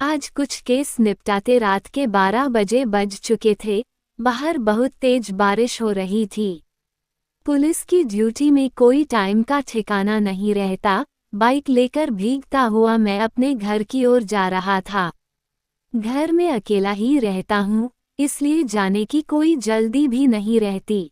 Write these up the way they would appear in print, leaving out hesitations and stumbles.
आज कुछ केस निपटाते रात के 12 बजे बज चुके थे। बाहर बहुत तेज बारिश हो रही थी। पुलिस की ड्यूटी में कोई टाइम का ठिकाना नहीं रहता। बाइक लेकर भीगता हुआ मैं अपने घर की ओर जा रहा था। घर में अकेला ही रहता हूँ, इसलिए जाने की कोई जल्दी भी नहीं रहती।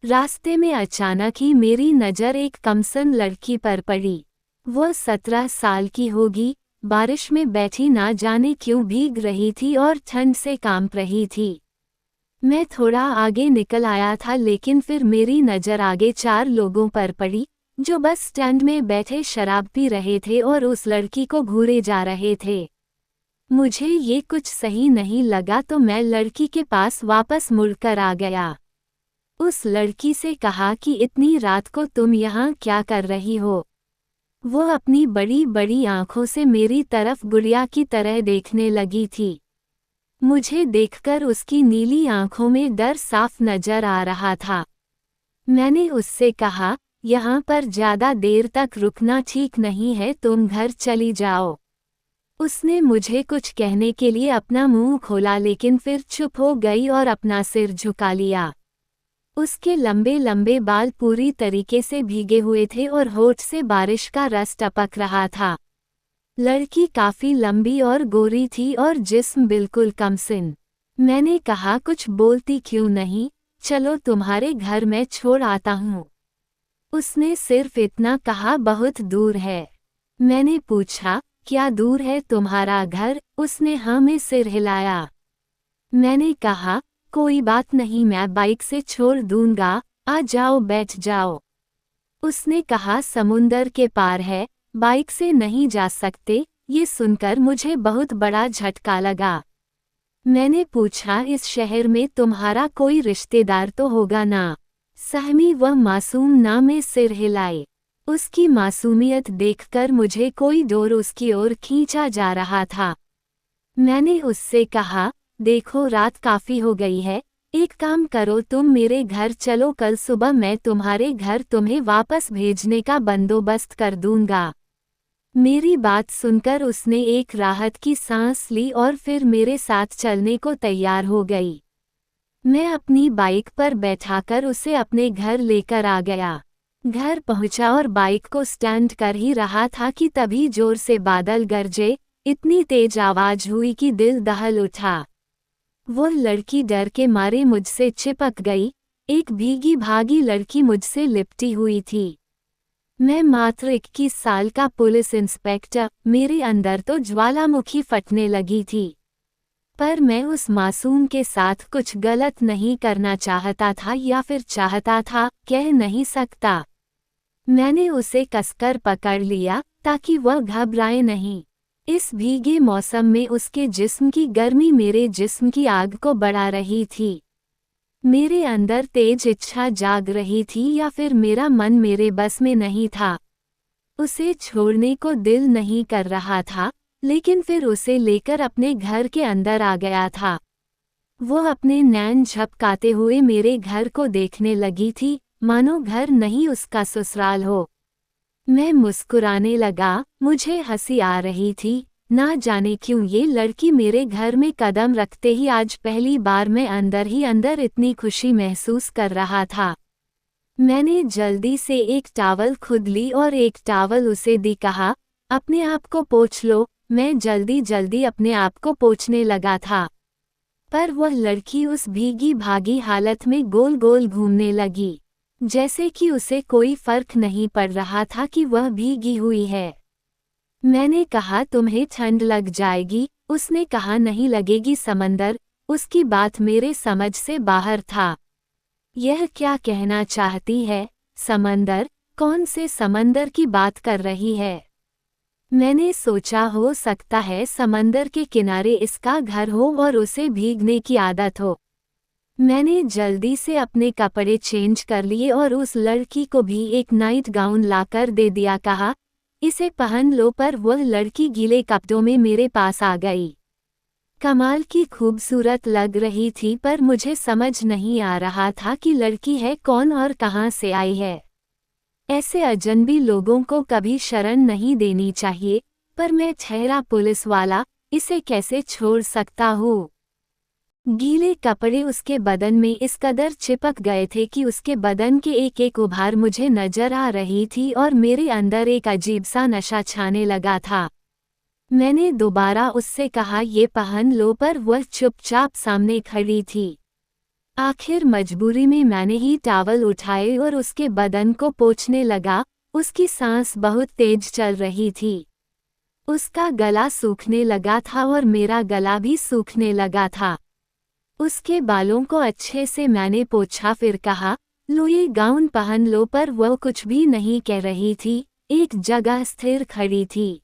रास्ते में अचानक ही मेरी नज़र एक कमसन लड़की पर पड़ी। वह 17 साल की होगी। बारिश में बैठी ना जाने क्यों भीग रही थी और ठंड से कांप रही थी। मैं थोड़ा आगे निकल आया था, लेकिन फिर मेरी नज़र आगे 4 लोगों पर पड़ी जो बस स्टैंड में बैठे शराब पी रहे थे और उस लड़की को घूरे जा रहे थे। मुझे ये कुछ सही नहीं लगा तो मैं लड़की के पास वापस मुड़कर आ गया। उस लड़की से कहा कि इतनी रात को तुम यहाँ क्या कर रही हो? वो अपनी बड़ी बड़ी आंखों से मेरी तरफ गुड़िया की तरह देखने लगी थी। मुझे देखकर उसकी नीली आंखों में डर साफ नजर आ रहा था। मैंने उससे कहा, यहाँ पर ज़्यादा देर तक रुकना ठीक नहीं है, तुम घर चली जाओ। उसने मुझे कुछ कहने के लिए अपना मुंह खोला, लेकिन फिर चुप हो गई और अपना सिर झुका लिया। उसके लंबे लंबे बाल पूरी तरीके से भीगे हुए थे और होठ से बारिश का रस टपक रहा था। लड़की काफी लंबी और गोरी थी और जिस्म बिल्कुल कमसिन। मैंने कहा, कुछ बोलती क्यों नहीं, चलो तुम्हारे घर मैं छोड़ आता हूँ। उसने सिर्फ इतना कहा, बहुत दूर है। मैंने पूछा, क्या दूर है तुम्हारा घर? उसने हाँ में सिर हिलाया। मैंने कहा, कोई बात नहीं, मैं बाइक से छोड़ दूंगा, आ जाओ बैठ जाओ। उसने कहा, समुंदर के पार है, बाइक से नहीं जा सकते। ये सुनकर मुझे बहुत बड़ा झटका लगा। मैंने पूछा, इस शहर में तुम्हारा कोई रिश्तेदार तो होगा ना? सहमी वह मासूम ना में सिर हिलाए। उसकी मासूमियत देखकर मुझे कोई डोर उसकी ओर खींचा जा रहा था। मैंने उससे कहा, देखो रात काफ़ी हो गई है, एक काम करो, तुम मेरे घर चलो, कल सुबह मैं तुम्हारे घर तुम्हें वापस भेजने का बंदोबस्त कर दूंगा। मेरी बात सुनकर उसने एक राहत की सांस ली और फिर मेरे साथ चलने को तैयार हो गई। मैं अपनी बाइक पर बैठाकर उसे अपने घर लेकर आ गया। घर पहुंचा और बाइक को स्टैंड कर ही रहा था कि तभी जोर से बादल गरजे। इतनी तेज आवाज हुई कि दिल दहल उठा। वो लड़की डर के मारे मुझसे चिपक गई। एक भीगी भागी लड़की मुझसे लिपटी हुई थी। मैं मात्र 21 साल का पुलिस इंस्पेक्टर, मेरे अंदर तो ज्वालामुखी फटने लगी थी। पर मैं उस मासूम के साथ कुछ गलत नहीं करना चाहता था, या फिर चाहता था, कह नहीं सकता। मैंने उसे कसकर पकड़ लिया ताकि वह घबराए नहीं। इस भीगे मौसम में उसके जिस्म की गर्मी मेरे जिस्म की आग को बढ़ा रही थी। मेरे अंदर तेज इच्छा जाग रही थी, या फिर मेरा मन मेरे बस में नहीं था। उसे छोड़ने को दिल नहीं कर रहा था, लेकिन फिर उसे लेकर अपने घर के अंदर आ गया था। वो अपने नैन झपकाते हुए मेरे घर को देखने लगी थी, मानो घर नहीं उसका ससुराल हो। मैं मुस्कुराने लगा, मुझे हंसी आ रही थी। ना जाने क्यों ये लड़की मेरे घर में कदम रखते ही आज पहली बार मैं अंदर ही अंदर इतनी खुशी महसूस कर रहा था। मैंने जल्दी से एक टॉवल खुद ली और एक टॉवल उसे दी, कहा, अपने आप को पोंछ लो। मैं जल्दी जल्दी अपने आप को पोंछने लगा था, पर वह लड़की उस भीगी भागी हालत में गोल गोल घूमने लगी, जैसे कि उसे कोई फर्क नहीं पड़ रहा था कि वह भीगी हुई है। मैंने कहा, तुम्हें ठंड लग जाएगी। उसने कहा, नहीं लगेगी समंदर। उसकी बात मेरे समझ से बाहर था। यह क्या कहना चाहती है? समंदर? कौन से समंदर की बात कर रही है? मैंने सोचा, हो सकता है समंदर के किनारे इसका घर हो और उसे भीगने की आदत हो। मैंने जल्दी से अपने कपड़े चेंज कर लिए और उस लड़की को भी एक नाइट गाउन लाकर दे दिया, कहा, इसे पहन लो। पर वह लड़की गीले कपड़ों में मेरे पास आ गई। कमाल की खूबसूरत लग रही थी, पर मुझे समझ नहीं आ रहा था कि लड़की है कौन और कहाँ से आई है। ऐसे अजनबी लोगों को कभी शरण नहीं देनी चाहिए, पर मैं ठहरा पुलिस वाला, इसे कैसे छोड़ सकता हूँ। गीले कपड़े उसके बदन में इस कदर चिपक गए थे कि उसके बदन के एक एक उभार मुझे नजर आ रही थी और मेरे अंदर एक अजीब सा नशा छाने लगा था। मैंने दोबारा उससे कहा ये पहन लो, पर वह चुपचाप सामने खड़ी थी। आखिर मजबूरी में मैंने ही टॉवल उठाए और उसके बदन को पोंछने लगा। उसकी सांस बहुत तेज चल रही थी। उसका गला सूखने लगा था और मेरा गला भी सूखने लगा था। उसके बालों को अच्छे से मैंने पोंछा, फिर कहा लो ये गाउन पहन लो, पर वह कुछ भी नहीं कह रही थी, एक जगह स्थिर खड़ी थी।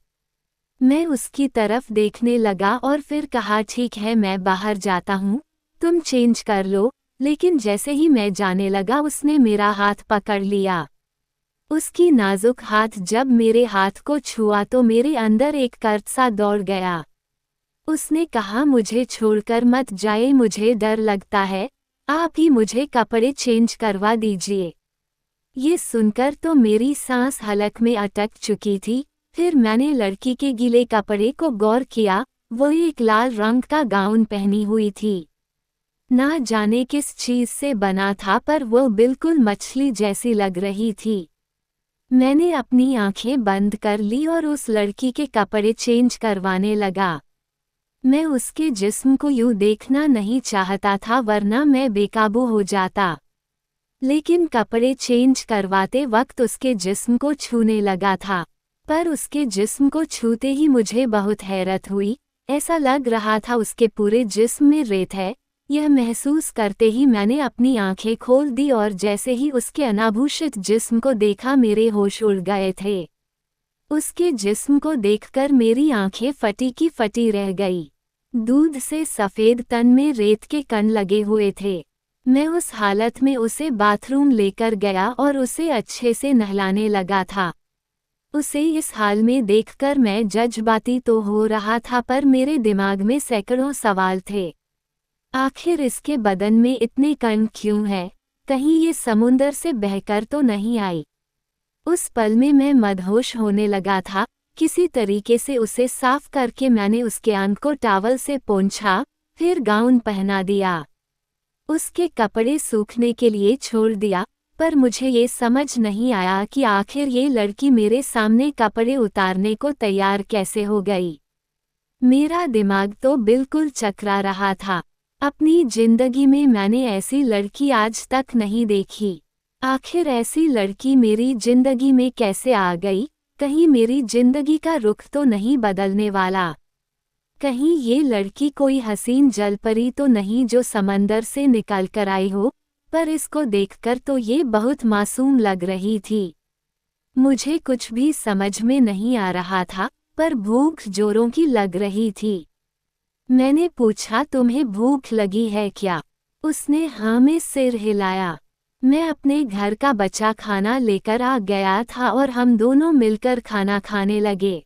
मैं उसकी तरफ देखने लगा और फिर कहा ठीक है मैं बाहर जाता हूँ, तुम चेंज कर लो। लेकिन जैसे ही मैं जाने लगा उसने मेरा हाथ पकड़ लिया। उसकी नाजुक हाथ जब मेरे हाथ को छुआ तो मेरे अंदर एक कर्क सा दौड़ गया। उसने कहा मुझे छोड़कर मत जाए, मुझे डर लगता है, आप ही मुझे कपड़े चेंज करवा दीजिए। ये सुनकर तो मेरी सांस हलक में अटक चुकी थी। फिर मैंने लड़की के गीले कपड़े को गौर किया। वो एक लाल रंग का गाउन पहनी हुई थी। ना जाने किस चीज से बना था, पर वो बिल्कुल मछली जैसी लग रही थी। मैंने अपनी आंखें बंद कर ली और उस लड़की के कपड़े चेंज करवाने लगा। मैं उसके जिस्म को यूं देखना नहीं चाहता था, वरना मैं बेकाबू हो जाता। लेकिन कपड़े चेंज करवाते वक्त उसके जिस्म को छूने लगा था। पर उसके जिस्म को छूते ही मुझे बहुत हैरत हुई। ऐसा लग रहा था उसके पूरे जिस्म में रेत है। यह महसूस करते ही मैंने अपनी आंखें खोल दी और जैसे ही उसके अनाभूषित जिस्म को देखा मेरे होश उड़ गए थे। उसके जिस्म को देखकर मेरी आंखें फटी की फटी रह गई। दूध से सफ़ेद तन में रेत के कण लगे हुए थे। मैं उस हालत में उसे बाथरूम लेकर गया और उसे अच्छे से नहलाने लगा था। उसे इस हाल में देखकर मैं जज्बाती तो हो रहा था, पर मेरे दिमाग में सैकड़ों सवाल थे। आखिर इसके बदन में इतने कण क्यों हैं? कहीं ये समुंदर से बहकर तो नहीं आई? उस पल में मैं मदहोश होने लगा था। किसी तरीके से उसे साफ करके मैंने उसके अंग को टॉवल से पोंछा, फिर गाउन पहना दिया। उसके कपड़े सूखने के लिए छोड़ दिया, पर मुझे ये समझ नहीं आया कि आखिर ये लड़की मेरे सामने कपड़े उतारने को तैयार कैसे हो गई। मेरा दिमाग तो बिल्कुल चकरा रहा था। अपनी जिंदगी में मैंने ऐसी लड़की आज तक नहीं देखी। आखिर ऐसी लड़की मेरी जिंदगी में कैसे आ गई? कहीं मेरी जिंदगी का रुख तो नहीं बदलने वाला? कहीं ये लड़की कोई हसीन जलपरी तो नहीं जो समंदर से निकल कर आई हो? पर इसको देखकर तो ये बहुत मासूम लग रही थी। मुझे कुछ भी समझ में नहीं आ रहा था, पर भूख जोरों की लग रही थी। मैंने पूछा तुम्हें भूख लगी है क्या? उसने हाँ में सिर हिलाया। मैं अपने घर का बचा खाना लेकर आ गया था और हम दोनों मिलकर खाना खाने लगे।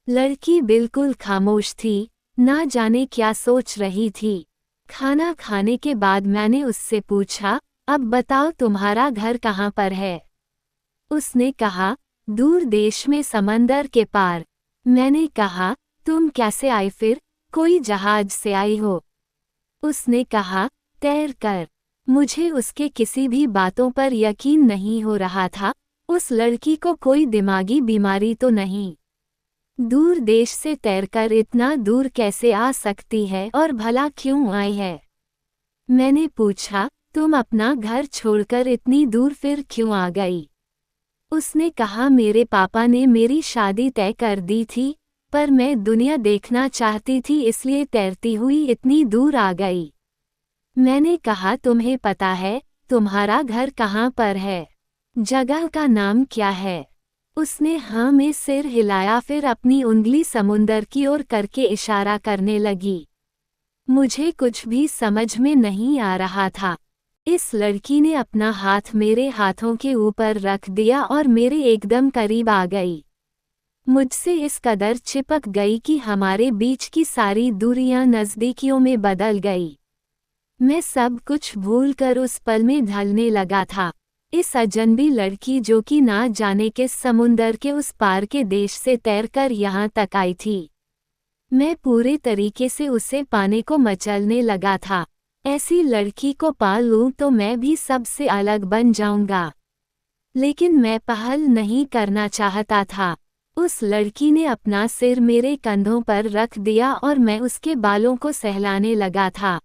लड़की बिल्कुल खामोश थी, ना जाने क्या सोच रही थी। खाना खाने के बाद मैंने उससे पूछा, अब बताओ तुम्हारा घर कहाँ पर है? उसने कहा, दूर देश में समंदर के पार। मैंने कहा, तुम कैसे आई फिर? कोई जहाज से आई हो? उसने कहा, तैर कर। मुझे उसके किसी भी बातों पर यकीन नहीं हो रहा था। उस लड़की को कोई दिमागी बीमारी तो नहीं? दूर देश से तैरकर इतना दूर कैसे आ सकती है और भला क्यों आई है? मैंने पूछा, तुम अपना घर छोड़कर इतनी दूर फिर क्यों आ गई? उसने कहा, मेरे पापा ने मेरी शादी तय कर दी थी, पर मैं दुनिया देखना चाहती थी, इसलिए तैरती हुई इतनी दूर आ गई। मैंने कहा, तुम्हें पता है तुम्हारा घर कहाँ पर है? जगह का नाम क्या है? उसने हाँ में सिर हिलाया, फिर अपनी उंगली समुंदर की ओर करके इशारा करने लगी। मुझे कुछ भी समझ में नहीं आ रहा था। इस लड़की ने अपना हाथ मेरे हाथों के ऊपर रख दिया और मेरे एकदम करीब आ गई। मुझसे इस कदर चिपक गई कि हमारे बीच की सारी दूरियां नज़दीकियों में बदल गई। मैं सब कुछ भूलकर उस पल में ढलने लगा था। इस अजनबी लड़की जो कि ना जाने किस समुंदर के उस पार के देश से तैरकर यहाँ तक आई थी। मैं पूरे तरीके से उसे पाने को मचलने लगा था। ऐसी लड़की को पा लूं तो मैं भी सबसे अलग बन जाऊंगा। लेकिन मैं पहल नहीं करना चाहता था। उस लड़की ने अपना सिर मेरे कंधों पर रख दिया और मैं उसके बालों को सहलाने लगा था,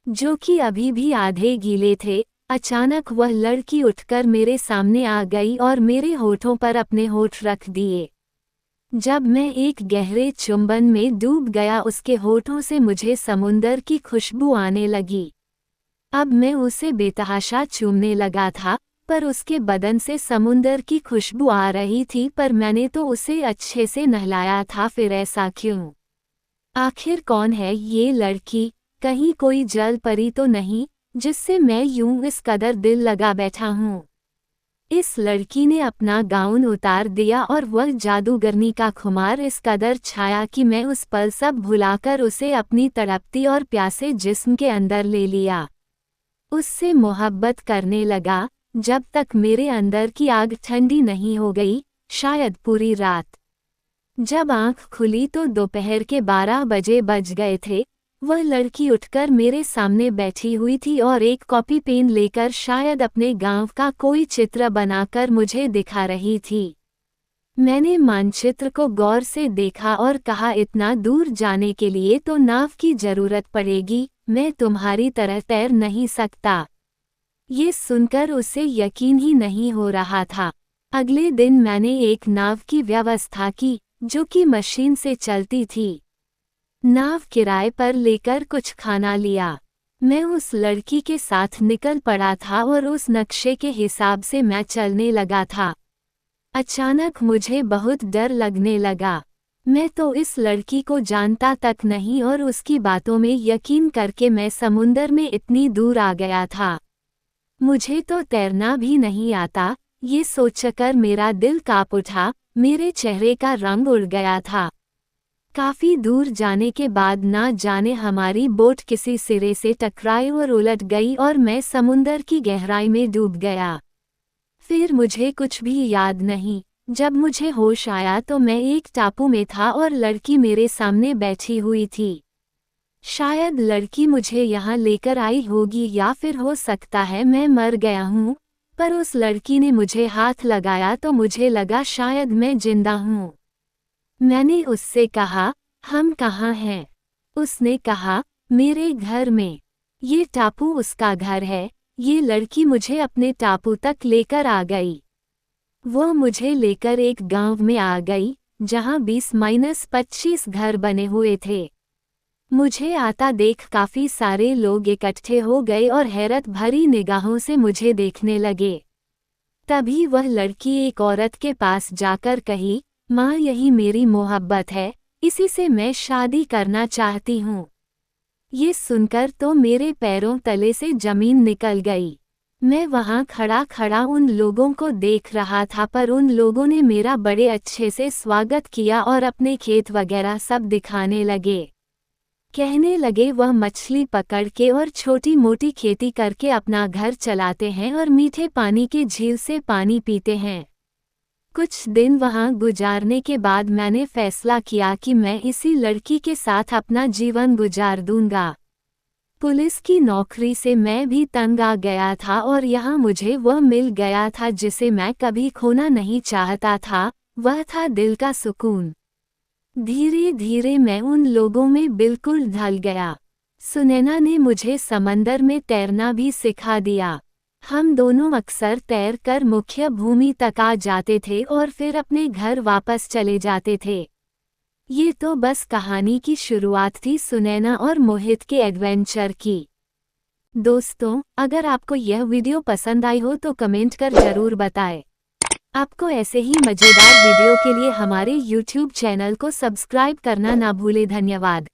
जो कि अभी भी आधे गीले थे। अचानक वह लड़की उठकर मेरे सामने आ गई और मेरे होठों पर अपने होठ रख दिए। जब मैं एक गहरे चुंबन में डूब गया, उसके होठों से मुझे समुंदर की खुशबू आने लगी। अब मैं उसे बेतहाशा चूमने लगा था, पर उसके बदन से समुंदर की खुशबू आ रही थी। पर मैंने तो उसे अच्छे से नहलाया था, फिर ऐसा क्यों? आखिर कौन है ये लड़की? कहीं कोई जल परी तो नहीं जिससे मैं यूं इस कदर दिल लगा बैठा हूँ? इस लड़की ने अपना गाउन उतार दिया और वह जादूगरनी का खुमार इस कदर छाया कि मैं उस पल सब भुलाकर उसे अपनी तड़पती और प्यासे जिस्म के अंदर ले लिया। उससे मोहब्बत करने लगा जब तक मेरे अंदर की आग ठंडी नहीं हो गई, शायद पूरी रात। जब आंख खुली तो दोपहर के 12 बजे बज गए थे। वह लड़की उठकर मेरे सामने बैठी हुई थी और एक कॉपी पेन लेकर शायद अपने गांव का कोई चित्र बनाकर मुझे दिखा रही थी। मैंने मानचित्र को गौर से देखा और कहा, इतना दूर जाने के लिए तो नाव की जरूरत पड़ेगी, मैं तुम्हारी तरह तैर नहीं सकता। ये सुनकर उसे यकीन ही नहीं हो रहा था। अगले दिन मैंने एक नाव की व्यवस्था की, जो कि मशीन से चलती थी। नाव किराए पर लेकर कुछ खाना लिया। मैं उस लड़की के साथ निकल पड़ा था और उस नक्शे के हिसाब से मैं चलने लगा था। अचानक मुझे बहुत डर लगने लगा। मैं तो इस लड़की को जानता तक नहीं और उसकी बातों में यकीन करके मैं समुंदर में इतनी दूर आ गया था। मुझे तो तैरना भी नहीं आता। ये सोचकर मेरा दिल कांप उठा, मेरे चेहरे का रंग उड़ गया था। काफी दूर जाने के बाद ना जाने हमारी बोट किसी सिरे से टकराई और उलट गई और मैं समुंदर की गहराई में डूब गया। फिर मुझे कुछ भी याद नहीं। जब मुझे होश आया तो मैं एक टापू में था और लड़की मेरे सामने बैठी हुई थी। शायद लड़की मुझे यहाँ लेकर आई होगी या फिर हो सकता है मैं मर गया हूँ, पर उस लड़की ने मुझे हाथ लगाया तो मुझे लगा शायद मैं जिंदा हूँ। मैंने उससे कहा, हम कहाँ हैं? उसने कहा, मेरे घर में। ये टापू उसका घर है। ये लड़की मुझे अपने टापू तक लेकर आ गई। वो मुझे लेकर एक गांव में आ गई, जहां 20-25 घर बने हुए थे। मुझे आता देख काफी सारे लोग इकट्ठे हो गए और हैरत भरी निगाहों से मुझे देखने लगे। तभी वह लड़की एक औरत के पास जाकर कही, माँ, यही मेरी मोहब्बत है, इसी से मैं शादी करना चाहती हूँ। ये सुनकर तो मेरे पैरों तले से जमीन निकल गई। मैं वहाँ खड़ा खड़ा उन लोगों को देख रहा था, पर उन लोगों ने मेरा बड़े अच्छे से स्वागत किया और अपने खेत वगैरह सब दिखाने लगे। कहने लगे वह मछली पकड़ के और छोटी मोटी खेती करके अपना घर चलाते हैं और मीठे पानी के झील से पानी पीते हैं। कुछ दिन वहाँ गुजारने के बाद मैंने फैसला किया कि मैं इसी लड़की के साथ अपना जीवन गुजार दूंगा। पुलिस की नौकरी से मैं भी तंग आ गया था और यहाँ मुझे वह मिल गया था जिसे मैं कभी खोना नहीं चाहता था, वह था दिल का सुकून। धीरे धीरे मैं उन लोगों में बिल्कुल ढल गया। सुनैना ने मुझे समंदर में तैरना भी सिखा दिया। हम दोनों अक्सर तैर कर मुख्य भूमि तक आ जाते थे और फिर अपने घर वापस चले जाते थे। ये तो बस कहानी की शुरुआत थी सुनैना और मोहित के एडवेंचर की। दोस्तों, अगर आपको यह वीडियो पसंद आई हो तो कमेंट कर जरूर बताएं। आपको ऐसे ही मजेदार वीडियो के लिए हमारे YouTube चैनल को सब्सक्राइब करना ना भूलें। धन्यवाद।